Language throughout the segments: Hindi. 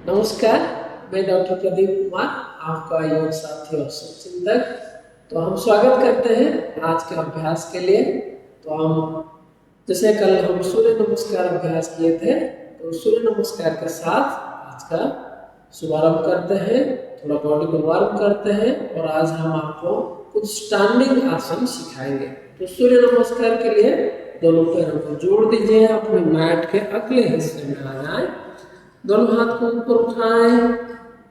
नमस्कार, मैं डॉक्टर प्रदीप कुमार, आपका योग साथी और शुभचिंतक। तो हम स्वागत करते हैं आज के अभ्यास के लिए। तो हम जैसे कल हम सूर्य नमस्कार अभ्यास किए थे, तो सूर्य नमस्कार के साथ आज का शुभारंभ करते हैं, थोड़ा बॉडी को वार्म करते हैं और आज हम आपको कुछ स्टैंडिंग आसन सिखाएंगे। तो सूर्य नमस्कार के लिए दोनों पैरों को जोड़ दीजिए, अपने मैट के अगले हिस्से में आ जाए, दोनों हाथ को ऊपर उठाएं,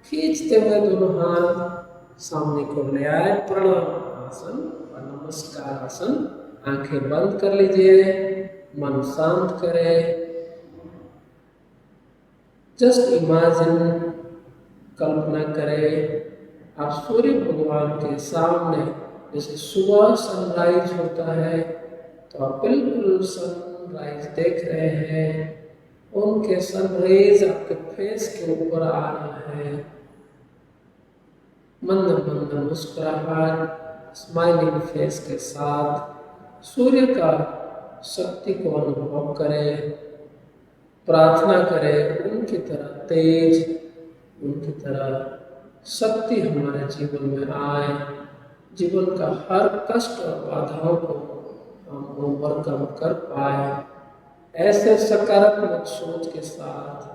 खींचते हुए दोनों हाथ सामने को ले आए, प्रणाम आसन और नमस्कार आसन। आंखें बंद कर लीजिए, मन शांत करें। जस्ट इमेजिन, कल्पना करें आप सूर्य भगवान के सामने, जैसे सुबह सनराइज होता है तो आप बिल्कुल सनराइज देख रहे हैं, उनके सनरेज आपके फेस के ऊपर आ रहा है। मंद मंद मुस्कुराहट, स्माइलिंग फेस के साथ सूर्य का शक्ति को अनुभव करें, प्रार्थना करें उनकी तरह तेज, उनकी तरह शक्ति हमारे जीवन में आए, जीवन का हर कष्ट और बाधाओं को हम ओवरकम कर पाए। ऐसे सकारात्मक सोच के साथ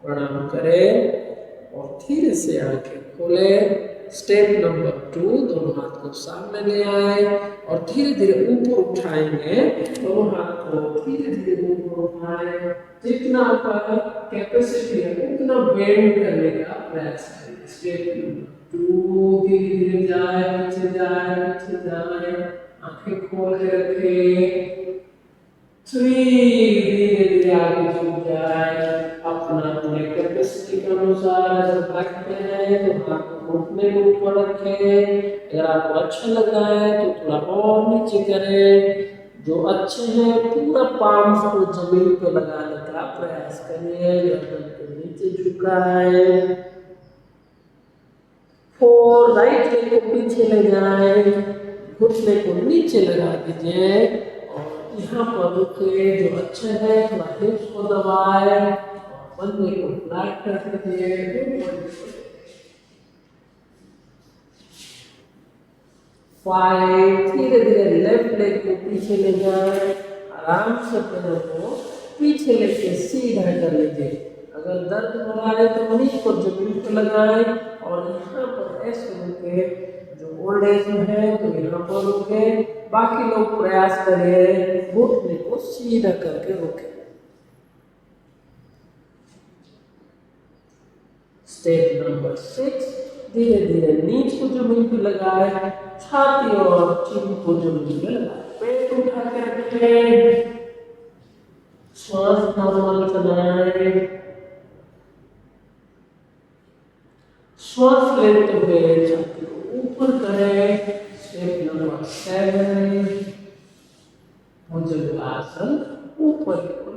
प्रणाम करें और धीरे से आंखें खोलें। स्टेप नंबर 2, दोनों हाथ को सामने ले आए और धीरे धीरे ऊपर उठाएंगे। दोनों हाथ को धीरे धीरे ऊपर उठाएं, जितना आपका कैपेसिटी है उतना बेंड करने का प्रयास करें। स्टेप नंबर 2, धीरे धीरे जाए, पीछे जाए, पीछे जाए, आंखें खोल के रखें। 3, धीरे धीरे आगे झुक जाए, अपना अपने कैपेसिटी के अनुसार अगर बैठते हैं तो हाथ को घुटने के ऊपर रखें। अगर आपको अच्छा लग रहा है तो थोड़ा और नीचे करें। जो अच्छे हैं पूरा पाम को जमीन पे लगाने का प्रयास करिए, गर्दन को नीचे झुकाएं। 4, राइट लेग को पीछे ले जाए, घुटने को नीचे लगा दीजिए और यहाँ पर रुकिए। जो अच्छे है थोड़ा हिप्स को दबाए और बंदे को फ्लैट कर दीजिए। 5, धीरे धीरे लेफ्ट लेग को पीछे ले जाए, आराम से पैरों को पीछे लेके सीधा कर लीजिए। अगर दर्द हो रहा है तो नीचे को जमीन पर लगाए और यहाँ पर ऐसे रुके। जो ओल्ड एज में है तो यहाँ पर रुके। बाकी लोग प्रयास करिए घुटने को सीधा करके रुके। स्टेप नंबर 6, धीरे धीरे नीच को जमीन पे लगाए, छाती और चिन को जमीन पे लगाए, पेट उठा के रखें, श्वास नॉर्मल चलाएं। श्वास लेते हुए छाती को ऊपर करें। स्टेप नंबर 7, भुजंगासन ऊपर की ओर।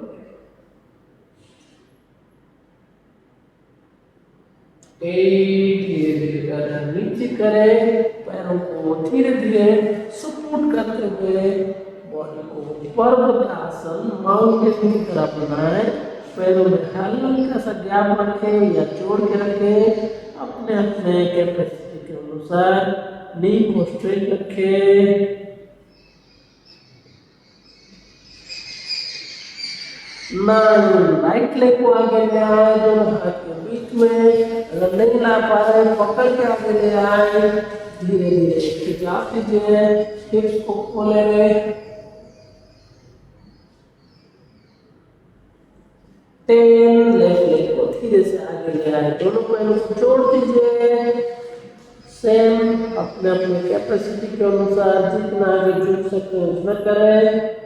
8, धीरे धीरे गर्दन नीचे करें, पैरों को धीरे धीरे सपोर्ट करते हुए बॉडी को पर्वतासन माउंटेन की तरह बनाएं। पैरों में हल्का सा गैप रखें या जोड़ के रखें। अपने अपने कैपेसिटी के अनुसार नी को स्ट्रेट रखें। 9, राइट लेग को आगे ले आए, दोनों हाथ के बीच में। अगर नहीं ला पा रहे पकड़ के आगे ले आए, धीरे धीरे खिंचा दीजिए, हिप्स को खोले। 10, लेफ्ट लेग को धीरे से आगे ले आए, दोनों पैरों को जोड़ दीजिए। सेम अपने अपने कैपेसिटी के अनुसार जितना आगे झुक सकते हैं उतना करें।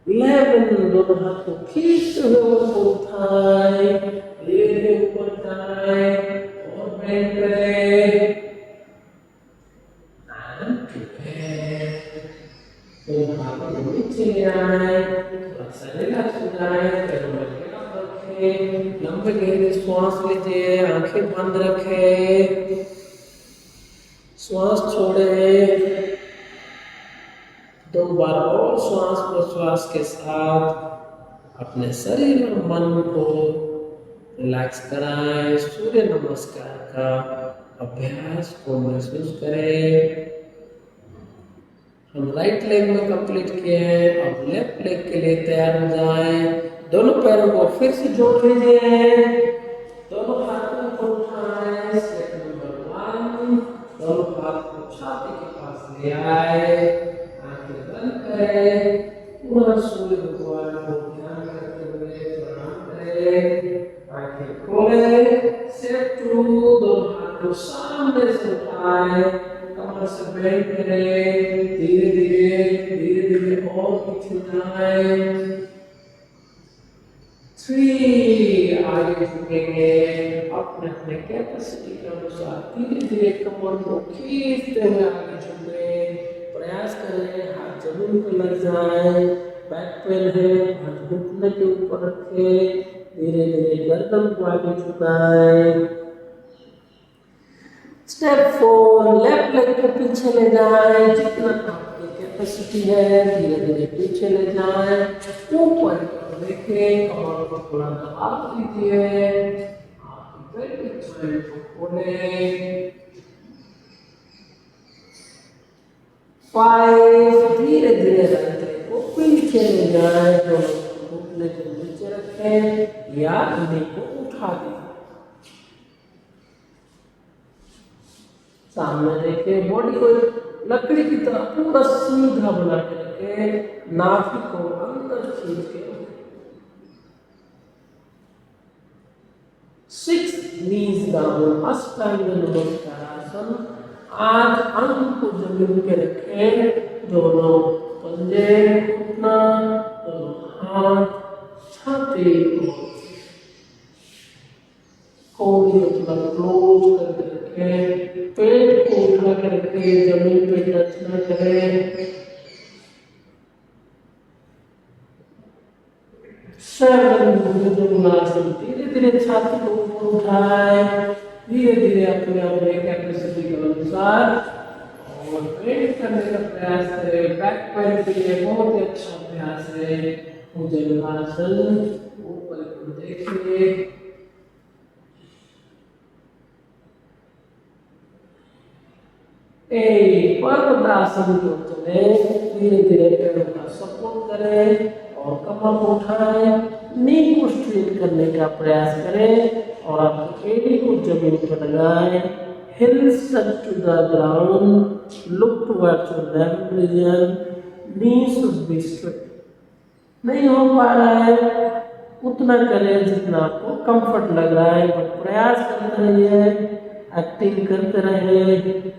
11, दोनों हाथ को खींचते हुए ऊपर उठाए, धीरे धीरे ऊपर जाए और बेंड करें। दोनों हाथ को नीचे ले आए, थोड़ा सा रिलैक्स हो जाए, पैरों में गैप रखें, लंबे गहरे श्वास लीजिए, आंखें बंद रखें, श्वास छोड़े। 2 बार और श्वास प्रश्वास के साथ अपने शरीर और मन को रिलैक्स कराएं। सूर्य नमस्कार का अभ्यास को महसूस करें। हम राइट लेग में कंप्लीट किए हैं, अब लेफ्ट लेग के लिए तैयार हो जाएं। दोनों पैरों को फिर से जोड़ लीजिए, दोनों हाथों को उठाएं। स्टेप नंबर 1, दोनों हाथ को छाती के पास ले आए, आंखें बंद करें, पूरा सूर्य भगवान को ध्यान करते हुए प्रणाम करें, आंखें खोलें। स्टेप 2, दोनों हाथ को सामने से उठाएं, कमर से बेंड करें, धीरे धीरे और पीछे जाएं। 3, आगे झुकेंगे, अपने अपने कैपेसिटी के अनुसार धीरे धीरे कमर को खींचते हुए आगे झुके। प्रयास करें हाथ जमीन पर लग जाए। बैक पेन है, हाथ घुटने के ऊपर रखें, धीरे धीरे गर्दन को आगे झुकाएं। स्टेप 4, लेफ्ट लेग को पीछे ले जाएं, जितना आपकी कैपेसिटी है धीरे धीरे पीछे ले जाएं। ऊपर देखें, कमर को थोड़ा दबा दीजिए, आपकी पेल्विक जॉइंट को खोलें। 5, धीरे धीरे राइट लेग को पीछे ले जाएं, दोनों घुटने को नीचे रखें या इन्हीं को उठा दें। सामने देखें, बॉडी को लकड़ी की तरह पूरा सीधा बना के रखें, नाभि को अंदर खींच के रखें। 6, knees down, अष्टांग नमस्कारासन। 8, अंग को जमीन पे रखें, दोनों पंजे घुटना, दोनों हाथ छाती को मतलब क्लोज करके रखें, पेट को उठा कर रखें, जमीन पे टच न करें। 7, भुजंगासन, धीरे धीरे छाती को ऊपर उठाए, धीरे धीरे अपने अपने कैपेसिटी के अनुसार और पेट करने का प्रयास करें। बैक पेन के लिए बहुत ही अच्छा अभ्यास है भुजंगासन। ऊपर को देखिए, पर्वतासन को चले, धीरे धीरे पैरों का सपोर्ट करें और कमर को उठाएं, नी को स्ट्रेट करने का प्रयास करें और आपकी एड़ी को जमीन पर लगाएं। Heels touch to the ground, look towards your left region, knee should be straight. नहीं हो पा रहा है उतना करें जितना आपको कंफर्ट लग रहा है, बट प्रयास करते रहिए, एक्टिंग करते रहिए।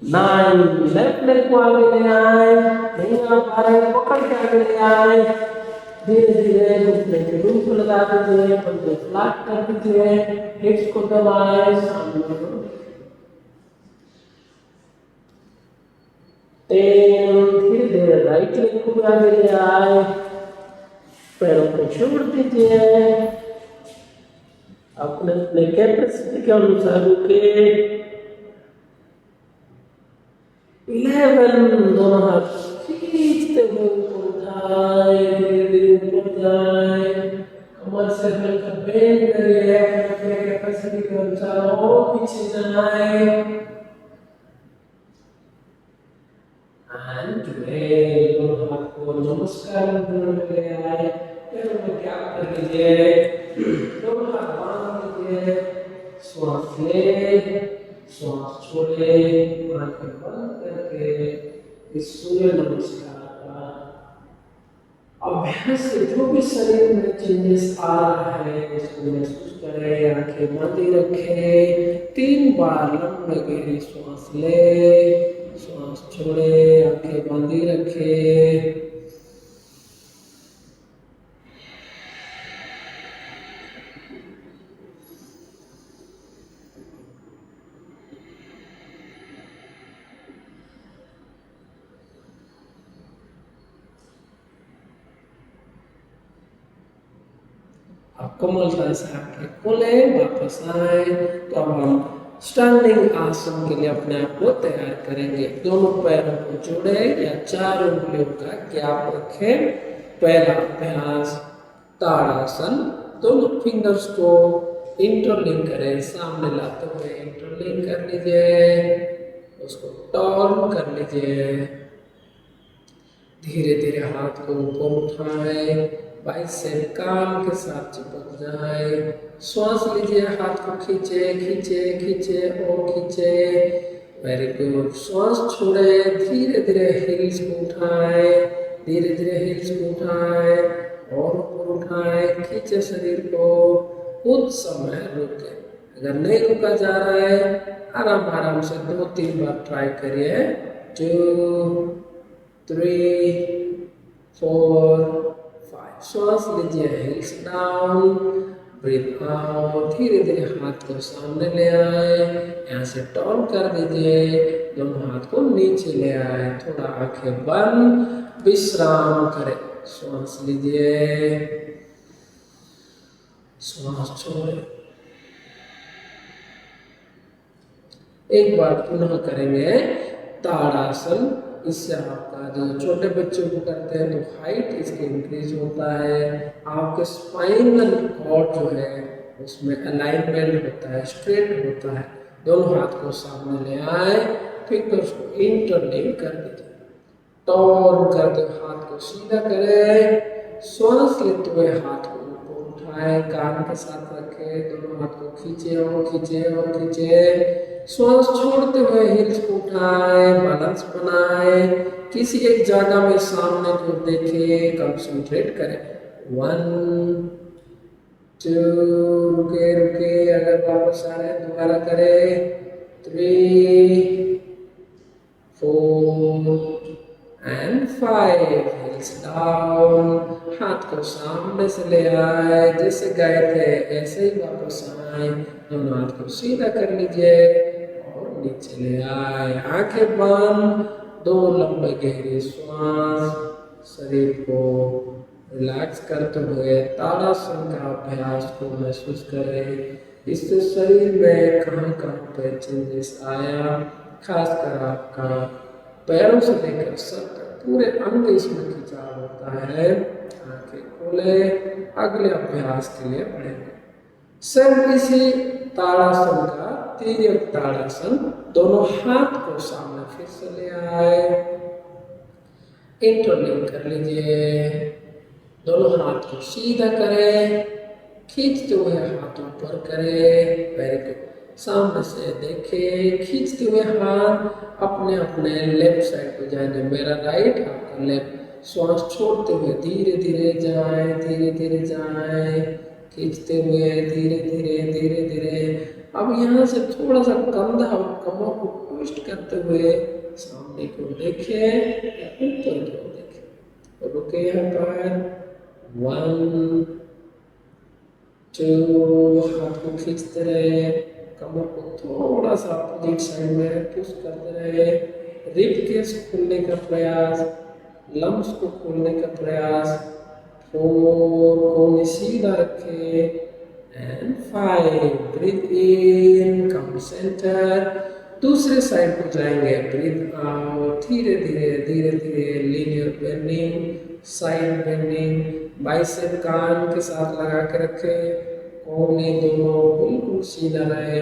9, लेफ्ट लेग को आगे ले आए, नहीं आ पा रहे पकड़ के आगे ले आए, धीरे धीरे घुटने के रूप को लगा दीजिए, पंजे फ्लैट कर दीजिए, हिप्स को दबाए, सामने 10, धीरे धीरे राइट लेग को आगे ले आए, पैरों को छोड़ दीजिए, अपने अपने कैपेसिटी के अनुसार रुके। 11, दोनों हाथ खींचते हुए ऊपर उठाए, धीरे धीरे ऊपर जाए, कमर से हल्का बेंड करिए, अपने कैपेसिटी के अनुसार और पीछे जाए। एंड दोनों हाथ को नमस्कार मुद्रा में ले आए, पैरों में गैप कर लीजिए, दोनों हाथ बांध लीजिए, श्वास ले, श्वास छोड़े, आंखें बंद करके इस सूर्य नमस्कार का अभ्यास से जो भी शरीर में चेंजेस आ रहा है उसको महसूस करें। आंखें बंद रखें, 3 बार लंबे गहरी श्वास ले, श्वास छोड़े, आंखें बंद रखें। कोमलता से आंखें खोले, वापस आए। तो अब हम स्टैंडिंग आसन के लिए अपने आप को तैयार करेंगे। दोनों पैरों को जोड़े या 4 उंगलियों का गैप रखें। पहला अभ्यास ताड़ासन, दोनों फिंगर्स को इंटरलिंक करें, सामने लाते हुए इंटरलिंक कर लीजिए, उसको टर्न कर लीजिए। धीरे धीरे हाथ को ऊपर उठाए, बाइसेप कान के साथ चिपक जाए। श्वास लीजिए, हाथ को खींचे खींचे खींचे और खींचे। Very good. श्वास छोड़े, धीरे धीरे हिल्स को उठाए, धीरे धीरे हिल्स को उठाए और ऊपर उठाए, खींचे शरीर को। कुछ समय रुके, अगर नहीं रुका जा रहा है आराम आराम से 2-3 बार ट्राई करिए। 2 3 4 5। श्वास लीजिए, हिल्स डाउन, ब्रीथ आउट। धीरे धीरे हाथ को सामने ले आए, यहाँ से टर्न कर दीजिए, दोनों हाथ को नीचे ले आए, थोड़ा आंखें बंद, विश्राम करें। श्वास लीजिए, श्वास छोड़े। एक बार पुनः करेंगे ताड़ासन। इससे आपका जो छोटे बच्चों को करते हैं तो हाइट इसके इंक्रीज होता है, आपके स्पाइनल कॉर्ड जो है उसमें अलाइनमेंट होता है, स्ट्रेट होता है। दोनों हाथ को सामने ले आए, फिंगर्स को इंटरलिंक कर दीजिए, टर्न करते हुए हाथ को सीधा करें। श्वास लेते हुए हाथ को ऊपर उठाए, कान के साथ रखें, दोनों हाथ को खींचे और खींचे और खींचे। श्वास छोड़ते हुए हिल्स को उठाए, बैलेंस बनाए, किसी एक जगह में सामने को देखे, कंसंट्रेट करें। 1 2 रुके रुके, अगर वापस आ रहे दोबारा करें। 3 4 and 5। हिल्स डाउन, हाथ को सामने से ले आए, जैसे गए थे ऐसे ही वापस आए। दोनों हाथ को सीधा कर लीजिए और नीचे ले आए, आंखें बंद, 2 लंबे गहरे श्वास। शरीर को रिलैक्स करते हुए ताड़ासन का अभ्यास को महसूस करें। इससे शरीर में कहाँ कहाँ पे चेंजेस आया, खासकर आपका पैरों से लेकर सर तक पूरे अंग इसमें खिंचाव होता है। आंखें खोले, अगले अभ्यास के लिए बढ़ेंगे। सब इसी ताड़ासन का तिर्यक ताड़ासन, दोनों हाथ को सामने फिर से ले आए, इंटरलिंक कर लीजिए, दोनों हाथ को सीधा करें, खींचते हुए हाथ ऊपर करें। Very good. सामने से देखें, खींचते हुए हाथ अपने अपने लेफ्ट साइड को जाएंगे, मेरा राइट, आपका लेफ्ट। श्वास छोड़ते हुए धीरे धीरे जाए, धीरे धीरे जाए, खींचते हुए धीरे धीरे धीरे धीरे। अब यहाँ से थोड़ा सा कंधा और कमर को ट्विस्ट करते हुए सामने को देखें, ऊपर की ओर देखें। रुके यहाँ पर। 1 2, हाथ को खींचते रहे, कमर को थोड़ा सा अपोजिट साइड में पुश करते रहे, रिब केस खोलने का प्रयास, लम्स को खोलने का प्रयास। 4, कोहनी सीधा रखे and 5। Breathe in, come centre. दूसरे साइड को जाएंगे, ब्रीथ आउट, धीरे धीरे धीरे धीरे, linear bending, side bending, bicep कान के साथ लगा के रखें, कोहनी दोनों बिल्कुल सीधा रहे,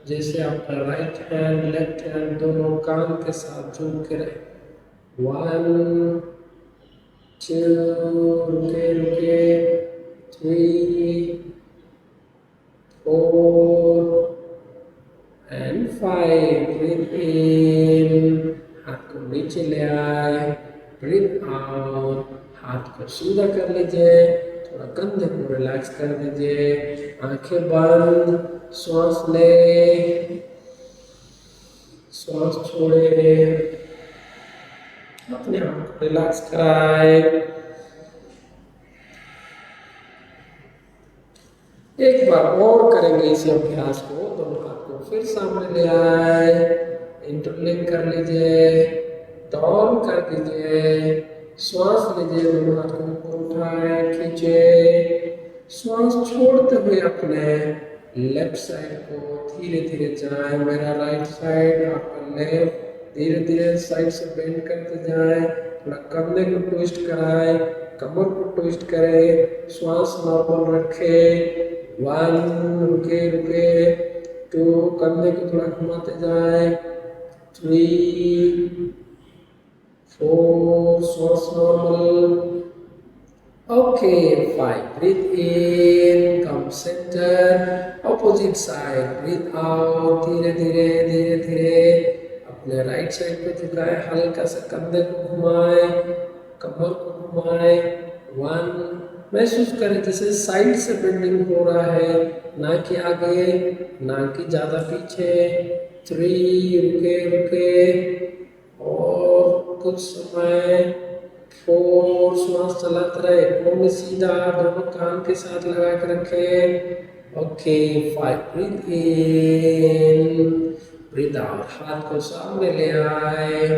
जैसे आपका राइट हैंड लेफ्ट हैंड दोनों कान के साथ झुक के रहे। 1 2, रुके रुके, 3 4 and 5। ब्रीथ इन, हाथ को नीचे ले आए, ब्रीथ आउट, हाथ को सीधा कर लीजिए, थोड़ा कंधे को रिलैक्स कर दीजिए, आंखें बंद, श्वास ले, श्वास छोड़े, अपने आप को रिलैक्स कराए। एक बार और करेंगे इसी अभ्यास को। दोनों हाथ को फिर सामने ले आए, इंटरलिंक कर लीजिए, टर्न कर दीजिए, श्वास लीजिए, दोनों हाथ को ऊपर उठाए, खींचे, श्वास छोड़ते हुए अपने लेफ्ट साइड को धीरे धीरे जाए, मेरा राइट साइड, आपका लेफ्ट, धीरे धीरे साइड से बेंड करते जाए, थोड़ा कंधे को ट्विस्ट कराए, कमर को ट्विस्ट करें, श्वास नॉर्मल रखें। 1, रुके रुके, 2, कंधे को थोड़ा घुमाते जाए, 3, 4, श्वास normal. Okay, 5. Breathe in, come center, opposite side. Breathe out, धीरे धीरे धीरे धीरे अपने राइट साइड पे झुकाए, हल्का सा कंधे को घुमाए, कमर को घुमाए। 1, महसूस करें जैसे साइड से बेंडिंग हो रहा है, ना कि आगे ना कि ज्यादा पीछे। 3, रुके रुके और कुछ समय। 4, श्वास चलाते रहे, कोण सीधा दोनों कान के साथ लगा के रखें। ओके, 5, ब्रीथ इन, ब्रीथ आउट। हाथ को सामने ले आए,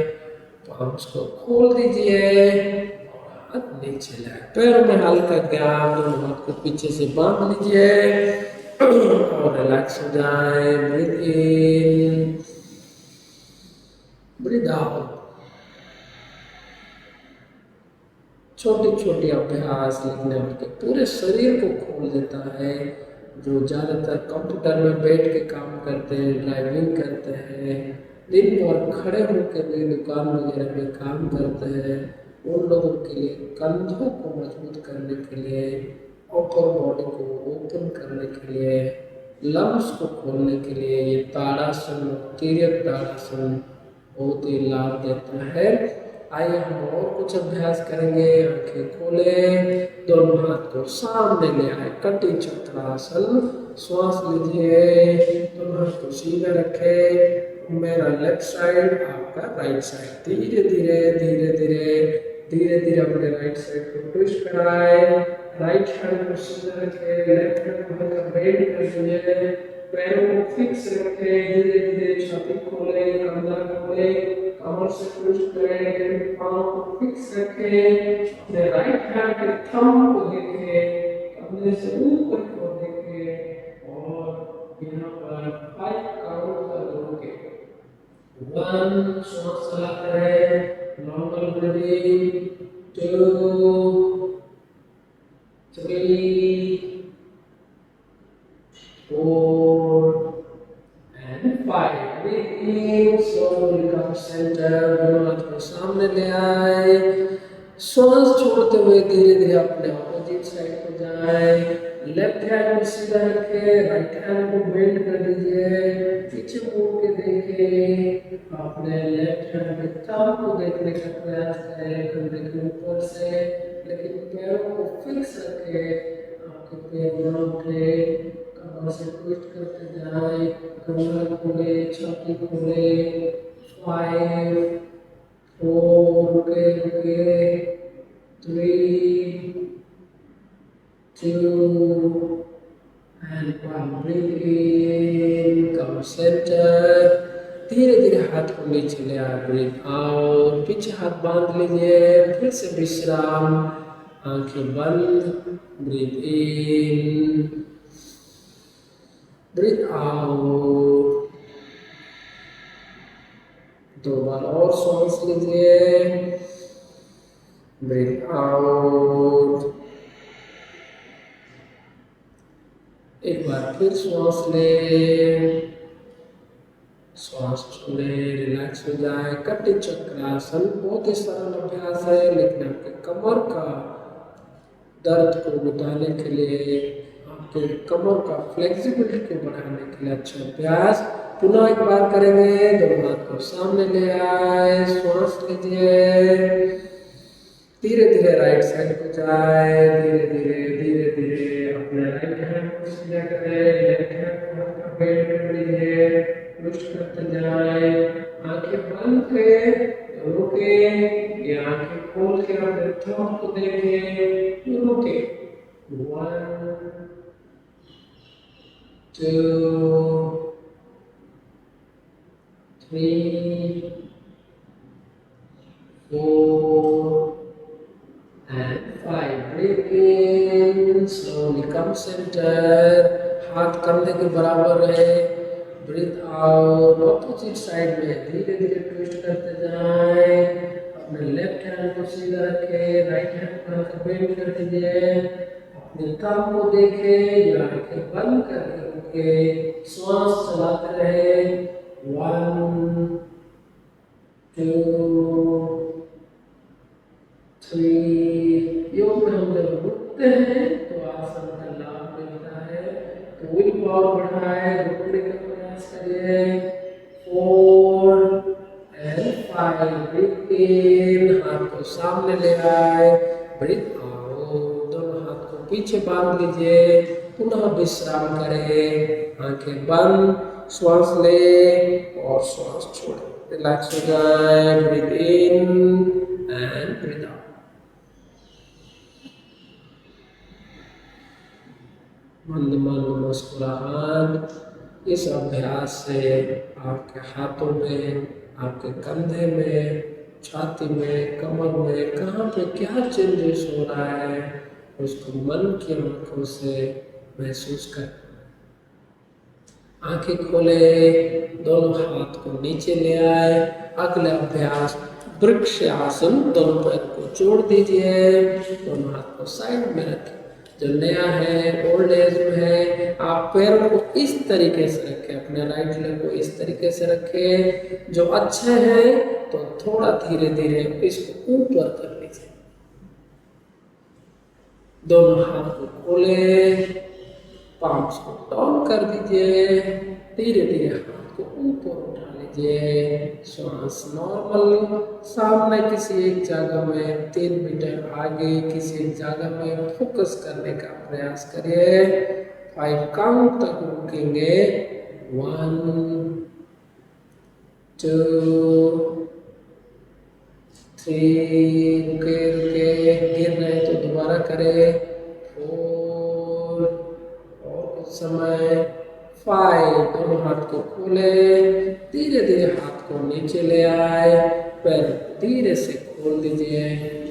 पाम्स को खोल दीजिए, हाथ नीचे लाए, पैरों में हल्का गैप, दोनों हाथ को पीछे से बांध लीजिए और रिलैक्स हो जाए। ब्रीथ इन, ब्रीथ आउट। छोटे छोटे अभ्यास लिखने आपके पूरे शरीर को खोल देता है। जो ज़्यादातर कंप्यूटर में बैठ के काम करते हैं, ड्राइविंग करते हैं, दिन भर खड़े होकर भी दुकान वगैरह में काम करते हैं, उन लोगों के लिए कंधों को मजबूत करने के लिए, अपर बॉडी को ओपन करने के लिए, लंग्स को खोलने के लिए ये ताड़ासन, तिर्यक ताड़ासन बहुत ही लाभ देता है। आइए हम और कुछ अभ्यास करेंगे। आंखें खोले, दोनों हाथ को सामने ले आए, कटी चक्रासन। श्वास लीजिए, दोनों हाथ को सीधा रखे, मेरा लेफ्ट साइड, आपका राइट साइड। धीरे धीरे धीरे धीरे धीरे धीरे अपने राइट साइड को ट्विस्ट कराए, राइट हैंड को सीधा रखे, लेफ्ट हैंड को हल्का बेंड कर दीजिए, पैरों को फिक्स रखे, धीरे धीरे छाती खोले, कंधा खोले, कमर से ट्विस्ट करें, पाँव को फिक्स रखें, अपने राइट हैंड के थंब को देखें, कंधे से ऊपर की ओर देखें और यहाँ पर 5 काउंट कर दोगे। 1, श्वास चलाते रहे, normal breathing. 2, 3, 4 and 5. Breathe in, slowly come center, दोनों हाथ को सामने ले आए, श्वास छोड़ते हुए धीरे धीरे अपने ऑपोजिट साइड को जाए। लेफ्ट हैंड को सीधा रखें, राइट हैंड को बेंड कर दीजिए, पीछे मुड़ के देखें, अपने लेफ्ट हैंड के थंब को देखने का प्रयास करें, कंधे के ऊपर से, लेकिन पैरों को फिक्स रखें, आपके पैर ना उठे, कमर से ट्विस्ट करते जाए, कमर खोले, छाती खोले। 5, 4, रुके रुके, 3, 2 and 1. Breathe in, come center, धीरे धीरे हाथ को नीचे ले आए, ब्रीथ आउट, पीछे हाथ बांध लीजिए, फिर से विश्राम, आंखें बंद। ब्रीथ इन, ब्रीथ आउट, 2 बार और श्वास लीजिए, ब्रीथ आउट, एक बार फिर श्वास ले, श्वास छोड़े, रिलैक्स हो जाए। कटी चक्रासन बहुत ही सरल अभ्यास है, लेकिन आपके कमर का दर्द को मिटाने के लिए, आपके कमर का फ्लेक्सिबिलिटी को बढ़ाने के लिए अच्छा अभ्यास। पुनः एक बार करेंगे, दोनों हाथ को सामने ले आए, श्वास लीजिए, धीरे धीरे राइट साइड को जाए, धीरे धीरे धीरे धीरे अपने राइट हैंड को सीधा करें, लेफ्ट हैंड को हल्का बेंड कर लीजिए, ट्विस्ट करते जाए, आंखें बंद करें, रुके, या आंखें खोल के अपने थंब को देखें, रुके। 1, 2, 3, 4 and 5. Breathe in, slowly come center, हाथ कंधे के बराबर रहे। ब्रीथ आउट, ऑपोजिट साइड में धीरे धीरे ट्विस्ट करते जाएं, अपने लेफ्ट हैंड को सीधा रखे, राइट हैंड को हल्का बेंड कर दीजिए, अपने थंब को देखे या आंखें बंद करके रुके, श्वास चलाते रहे। 1 2 3। योग में हम जब रुकते हैं तो आसन का लाभ मिलता है, तो विल पावर बढ़ाए, रुकने का प्रयास करिए। 4 and 5। ब्रीथ इन, हाथ को सामने ले आए, ब्रीथ आउट, दोनों हाथ को पीछे बांध लीजिए, पुनः विश्राम करें, आंखें बंद, श्वास ले और श्वास छोड़े, रिलैक्स हो जाए। Breathe in and breathe out. मंद मंद मुस्कुराहट। इस अभ्यास से आपके हाथों में, आपके कंधे में, छाती में, कमर में कहाँ पे क्या चेंजेस हो रहा है उसको मन की आंखों से महसूस कर। आंखें खोले, दोनों हाथ को नीचे ले आए। अगला अभ्यास वृक्ष आसन, दोनों पैर को जोड़ दीजिए, दोनों हाथ को साइड में रखें। जो नया है, ओल्ड एज में है, आप पैरों को इस तरीके से रखें, अपने राइट लेग को इस तरीके से रखें। जो अच्छे हैं तो थोड़ा धीरे धीरे इसको ऊपर कर लीजिए। दोनों हाथ को खोले, पाम्स को डाउन कर दीजिए, धीरे धीरे हाथ को ऊपर उठा लीजिए। श्वास नॉर्मल, सामने किसी एक जगह में 3 मीटर आगे किसी एक जगह में फोकस करने का प्रयास करिए। 5 काउंट तक रुकेंगे। 1 2 3, रुके रुके, गिर रहे तो दोबारा करें। 4 और कुछ समय। 5, दोनों हाथ को खोले, धीरे धीरे हाथ को नीचे ले आए, पैर धीरे से खोल दीजिए,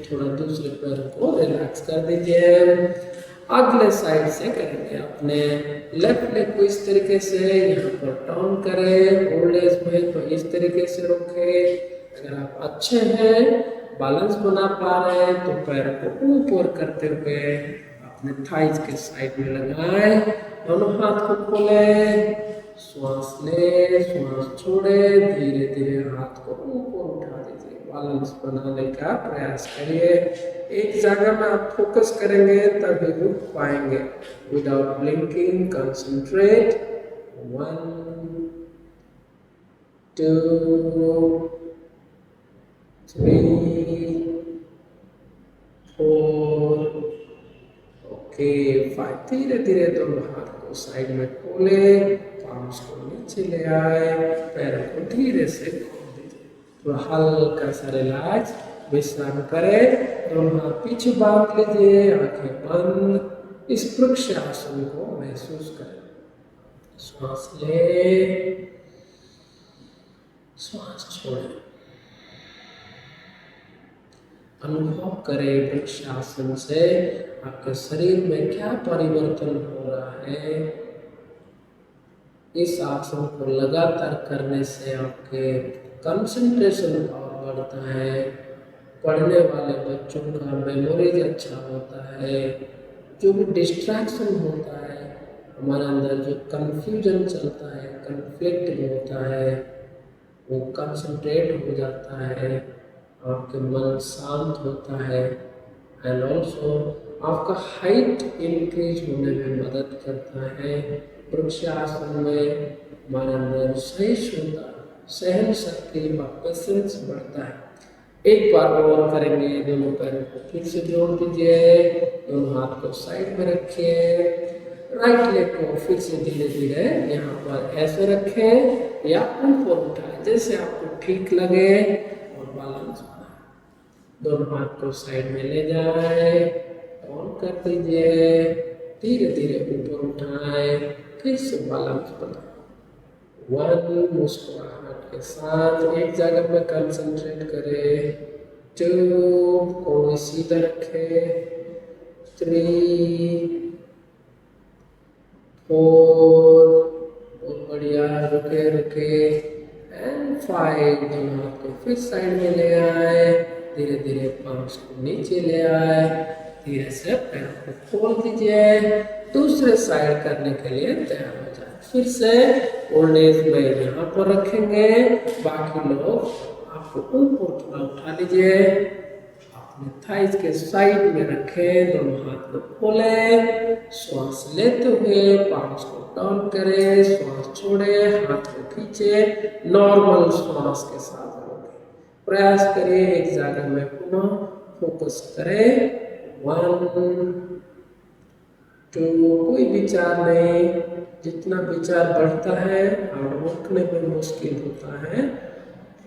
थोड़ा दूसरे पैर को रिलैक्स कर दीजिए। अगले साइड से करेंगे, अपने लेफ्ट लेग को इस तरीके से यहाँ पर टर्न करें, ओल्ड एज में तो इस तरीके से रखें। अगर आप अच्छे हैं, बैलेंस बना पा रहे हैं तो पैर को ऊपर करते हुए अपने थाइज के साइड में लगाए, दोनों हाथ को खोले, श्वास ले, श्वास छोड़े, धीरे धीरे हाथ को ऊपर उठा दीजिए, बैलेंस बनाने का प्रयास करिए। एक जगह में आप फोकस करेंगे तभी रुक पाएंगे। Without blinking concentrate. 1 2 3 4 ओके 5। धीरे धीरे दोनों हाथ को साइड में खोले, पाम्स को नीचे ले आए, पैरों को धीरे से खोल दीजिए, थोड़ा हल्का सा रिलैक्स, विश्राम करें। दोनों हाथ पीछे बांध लीजिए, आंखें बंद, इस वृक्ष आसन को महसूस करें। श्वास ले, श्वास छोड़े, अनुभव करें वृक्ष आसन से आपके शरीर में क्या परिवर्तन हो रहा है। इस आसन को लगातार करने से आपके कंसंट्रेशन पावर बढ़ता है, पढ़ने वाले बच्चों का मेमोरीज अच्छा होता है, जो भी डिस्ट्रैक्शन होता है हमारे अंदर, जो कंफ्यूजन चलता है, कन्फ्लिक्ट होता है, वो कंसंट्रेट हो जाता है, आपके मन शांत होता है, एंड ऑल्सो आपका हाइट इंक्रीज होने में मदद करता है। वृक्ष आसन में हमारे अंदर सहिष्णुता, सहन शक्ति व पेशेंस बढ़ता है। एक बार और करेंगे, दोनों पैरों को फिर से जोड़ दीजिए, दोनों हाथ को साइड में रखिए, राइट लेग को फिर से धीरे धीरे यहाँ पर ऐसे रखें या ऊपर उठाएं, जैसे आपको ठीक लगे, और बैलेंस बनाएं। दोनों हाथ को साइड में ले जाए, ऑन कर दीजिए, धीरे धीरे ऊपर उठाएं, फिर से बैलेंस बनाएं। 1, मुस्कुराहट के साथ एक जगह में कंसंट्रेट करें। 2, को सीधा रखें। 3 4, बहुत बढ़िया, रुके रुके, एंड 5, दोनों हाथ को फिर साइड में ले आए, धीरे धीरे पाँव को नीचे ले आए, धीरे से पैर को खोल दीजिए। दूसरे साइड करने के लिए तैयार हो जाए। फिर से ओल्डेज में यहाँ पर रखेंगे, बाकी लोग आपको ऊपर थोड़ा उठा लीजिए, अपने थाइज के साइड में रखें, दोनों हाथ को खोलें, श्वास लेते हुए पाँव को डाउन करें, श्वास छोड़े, हाथ को खींचे, नॉर्मल श्वास के साथ रोकें। प्रयास करिए एक जगह में पुनः फोकस करें। 1 2, कोई विचार नहीं, जितना विचार बढ़ता है और रोकने में मुश्किल होता है।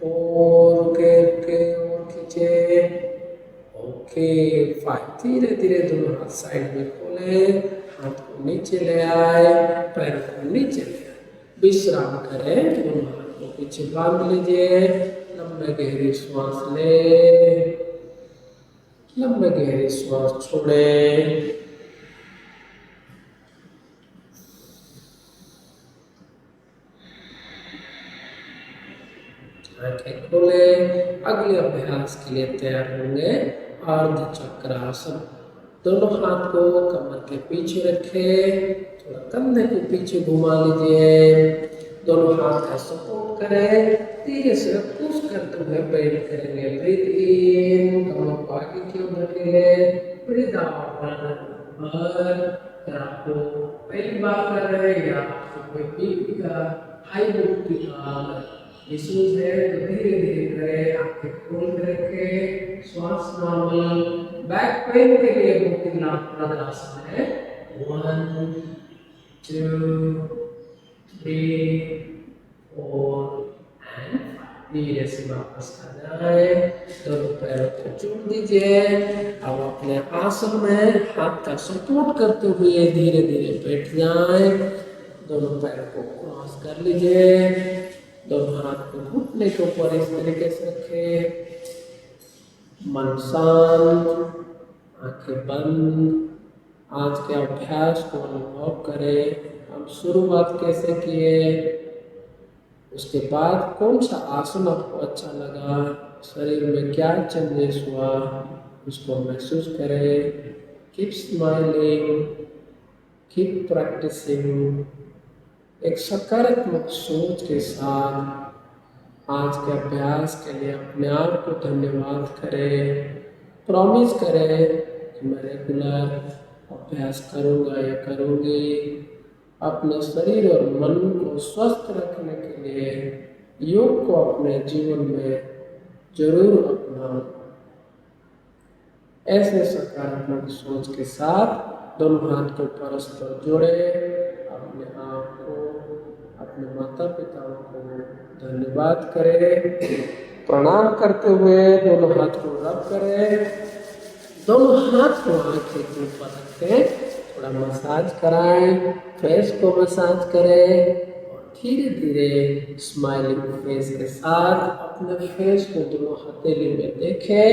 4 के और खींचे, ओके 5, धीरे धीरे दोनों हाथ साइड में खोले, हाथ को नीचे ले आए, पैर को नीचे ले आए, विश्राम करें, दोनों हाथ को पीछे बांध लीजिए, लंबे गहरी श्वास ले, लंबे गहरी श्वास छोड़े, आंखें खोले। अगले अभ्यास के लिए तैयार होंगे अर्ध चक्रासन। दोनों हाथ को कमर के पीछे रखें, थोड़ा कंधे को पीछे घुमा लीजिए, दोनों हाथ का सपोर्ट करें, धीरे से पुश करते हुए बेंड करेंगे। ब्रीथ इन, कमर को आगे की ओर धकेले, ब्रीथ आउट। अगर आपको पहली बार कर रहे हैं या आपको कोई बीपी का हाई बीपी का इश्यूज है तो धीरे धीरे करें, आंखें खोल कर रखें, श्वास नॉर्मल। बैक पेन के लिए मुक्तिनाथ आसन है। 1 2 3 4 एंड 5। धीरे से वापस आ जाए, दोनों पैरों को जोड़ दीजिए। अब अपने आसन में हाथ का सपोर्ट करते हुए धीरे धीरे बैठ जाए, दोनों पैरों को क्रॉस कर लीजिए, दोनों हाथ को घुटने के ऊपर इस तरीके से रखें, मन शांत, आंखें बंद। आज के अभ्यास को अनुभव करें, हम शुरुआत कैसे किए, उसके बाद कौन सा आसन आपको अच्छा लगा, शरीर में क्या चेंजेस हुआ, उसको महसूस करें। Keep smiling, keep practising. एक सकारात्मक सोच के साथ आज के अभ्यास के लिए अपने आप को धन्यवाद करें। प्रॉमिस करें कि मैं रेगुलर अभ्यास करूँगा या करूँगी। अपने शरीर और मन को स्वस्थ रखने के लिए योग को अपने जीवन में जरूर अपनाओ। ऐसे सकारात्मक सोच के साथ दोनों हाथ को परस्पर जोड़े, अपने आप को, अपने माता पिताओं को धन्यवाद करें। प्रणाम करते हुए दोनों हाथ को रब करें, दोनों हाथ को आंखें के ऊपर रखें, थोड़ा मसाज कराएं, फेस को मसाज करें और धीरे धीरे स्माइलिंग फेस के साथ अपने फेस को दोनों हथेली में देखें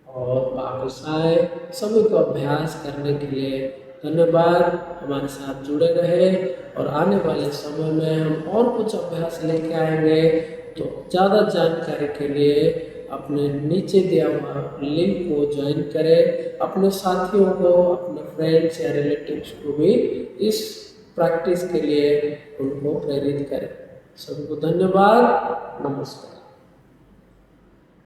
और वापस आए। सभी को अभ्यास करने के लिए धन्यवाद। हमारे साथ जुड़े रहे और आने वाले समय में हम और कुछ अभ्यास लेके आएंगे। तो ज़्यादा जानकारी के लिए अपने नीचे दिया हुआ लिंक को ज्वाइन करें, अपने साथियों को, अपने फ्रेंड्स या रिलेटिव्स को भी इस प्रैक्टिस के लिए उनको प्रेरित करें। सबको धन्यवाद, नमस्कार।